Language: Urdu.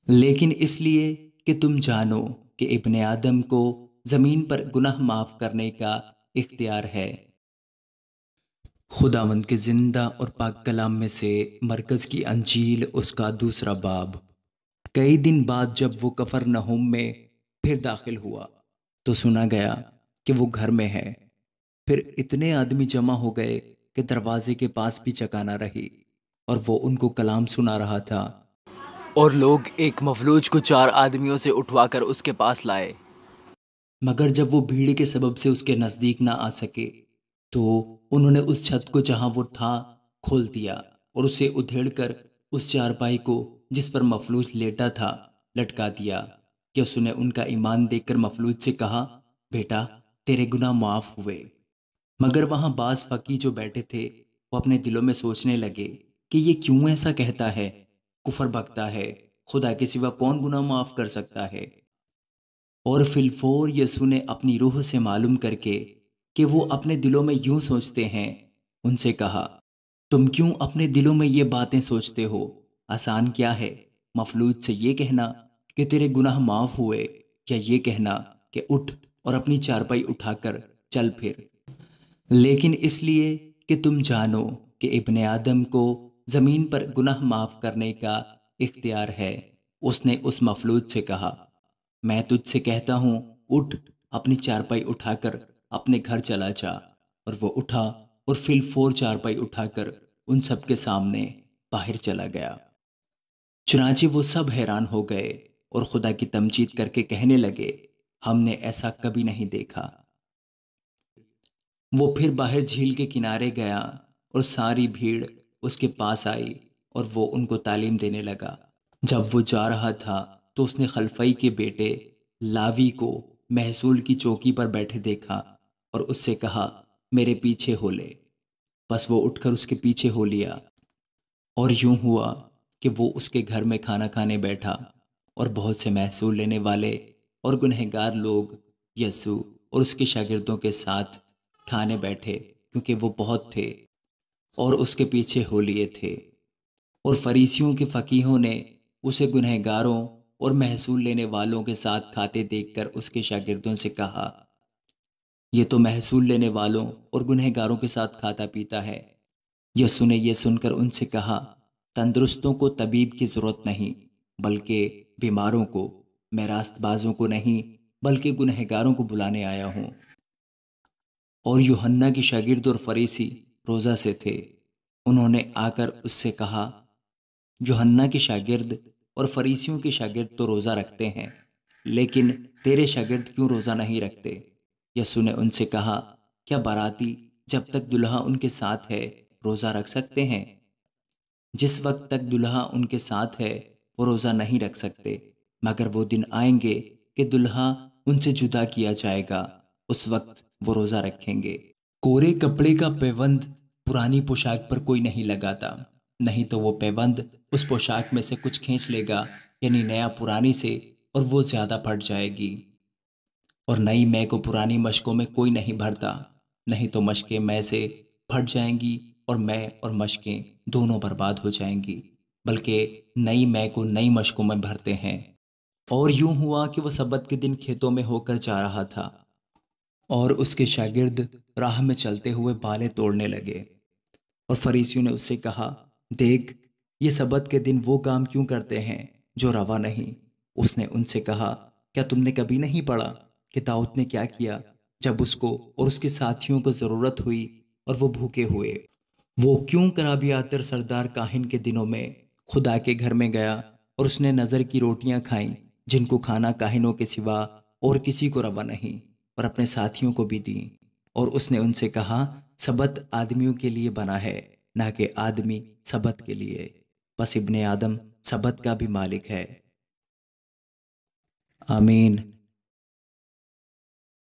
لیکن اس لیے کہ تم جانو کہ ابن آدم کو زمین پر گناہ معاف کرنے کا اختیار ہے۔ خداوند کے زندہ اور پاک کلام میں سے مرکز کی انجیل، اس کا دوسرا باب۔ کئی دن بعد جب وہ کفرنہوم میں پھر داخل ہوا تو سنا گیا کہ وہ گھر میں ہے۔ پھر اتنے آدمی جمع ہو گئے کہ دروازے کے پاس بھی جگہ نہ رہی، اور وہ ان کو کلام سنا رہا تھا۔ اور لوگ ایک مفلوج کو 4 آدمیوں سے اٹھوا کر اس کے پاس لائے، مگر جب وہ بھیڑ کے سبب سے اس کے نزدیک نہ آ سکے تو انہوں نے اس چھت کو جہاں وہ تھا کھول دیا، اور اسے ادھیڑ کر اس چارپائی کو جس پر مفلوج لیٹا تھا لٹکا دیا۔ یسوع نے ان کا ایمان دیکھ کر مفلوج سے کہا، بیٹا، تیرے گناہ معاف ہوئے۔ مگر وہاں بعض فقیہ جو بیٹھے تھے وہ اپنے دلوں میں سوچنے لگے کہ یہ کیوں ایسا کہتا ہے، کفر بکتا ہے، خدا کے سوا کون گناہ معاف کر سکتا ہے؟ اور فی الفور یسوع نے اپنی روح سے معلوم کر کے کہ وہ اپنے دلوں میں یوں سوچتے ہیں، ان سے کہا، تم کیوں اپنے دلوں میں یہ باتیں سوچتے ہو؟ آسان کیا ہے، مفلوج سے یہ کہنا کہ تیرے گناہ معاف ہوئے، یا یہ کہنا کہ اٹھ اور اپنی چارپائی اٹھا کر چل پھر؟ لیکن اس لیے کہ تم جانو کہ ابن آدم کو زمین پر گناہ معاف کرنے کا اختیار ہے۔ اس نے اس مفلوج سے کہا، میں تجھ سے کہتا ہوں، اٹھ، اپنی چارپائی اٹھا کر اپنے گھر چلا جا۔ اور وہ اٹھا اور فی الفور چارپائی اٹھا کر ان سب کے سامنے باہر چلا گیا۔ چنانچہ وہ سب حیران ہو گئے اور خدا کی تمجید کر کے کہنے لگے، ہم نے ایسا کبھی نہیں دیکھا۔ وہ پھر باہر جھیل کے کنارے گیا اور ساری بھیڑ اس کے پاس آئی، اور وہ ان کو تعلیم دینے لگا۔ جب وہ جا رہا تھا تو اس نے خلفئی کے بیٹے لاوی کو محصول کی چوکی پر بیٹھے دیکھا اور اس سے کہا، میرے پیچھے ہو لے۔ بس وہ اٹھ کر اس کے پیچھے ہو لیا، اور یوں ہوا کہ وہ اس کے گھر میں کھانا کھانے بیٹھا، اور بہت سے محصول لینے والے اور گنہگار لوگ یسوع اور اس کے شاگردوں کے ساتھ کھانے بیٹھے، کیونکہ وہ بہت تھے اور اس کے پیچھے ہو لیے تھے۔ اور فریسیوں کے فقیہوں نے اسے گنہگاروں اور محصول لینے والوں کے ساتھ کھاتے دیکھ کر اس کے شاگردوں سے کہا، یہ تو محصول لینے والوں اور گنہگاروں کے ساتھ کھاتا پیتا ہے۔ یسوع نے یہ سن کر ان سے کہا، تندرستوں کو طبیب کی ضرورت نہیں، بلکہ بیماروں کو۔ میں راست بازوں کو نہیں بلکہ گنہگاروں کو بلانے آیا ہوں۔ اور یوحنا کے شاگرد اور فریسی روزہ سے تھے۔ انہوں نے آ کر اس سے کہا، یوحنا کے شاگرد اور فریسیوں کے شاگرد تو روزہ رکھتے ہیں، لیکن تیرے شاگرد کیوں روزہ نہیں رکھتے؟ یسوع نے ان سے کہا، کیا باراتی جب تک دلہا ان کے ساتھ ہے روزہ رکھ سکتے ہیں؟ جس وقت تک دلہا ان کے ساتھ ہے وہ روزہ نہیں رکھ سکتے، مگر وہ دن آئیں گے کہ دلہا ان سے جدا کیا جائے گا، اس وقت وہ روزہ رکھیں گے۔ کورے کپڑے کا پیوند پرانی پوشاک پر کوئی نہیں لگاتا، نہیں تو وہ پیوند اس پوشاک میں سے کچھ کھینچ لے گا، یعنی نیا پرانی سے، اور وہ زیادہ پھٹ جائے گی۔ اور نئی مے کو پرانی مشکوں میں کوئی نہیں بھرتا، نہیں تو مشکیں مے سے پھٹ جائیں گی اور مے اور مشکیں دونوں برباد ہو جائیں گی، بلکہ نئی مے کو نئی مشکوں میں بھرتے ہیں۔ اور یوں ہوا کہ وہ سبت کے دن کھیتوں میں ہو کر جا رہا تھا، اور اس کے شاگرد راہ میں چلتے ہوئے بالیں توڑنے لگے۔ اور فریسیوں نے اس سے کہا، دیکھ، یہ سبت کے دن وہ کام کیوں کرتے ہیں جو روا نہیں؟ اس نے ان سے کہا، کیا تم نے کبھی نہیں پڑھا کہ داؤد نے کیا کیا جب اس کو اور اس کے ساتھیوں کو ضرورت ہوئی اور وہ بھوکے ہوئے؟ وہ کیوں کرابیاتر سردار کاہن کے دنوں میں خدا کے گھر میں گیا، اور اس نے نظر کی روٹیاں کھائیں جن کو کھانا کاہنوں کے سوا اور کسی کو روا نہیں، اور اپنے ساتھیوں کو بھی دیں۔ اور اس نے ان سے کہا، سبت آدمیوں کے لیے بنا ہے، نہ کہ آدمی سبت کے لیے۔ بس ابن آدم سبت کا بھی مالک ہے۔ آمین۔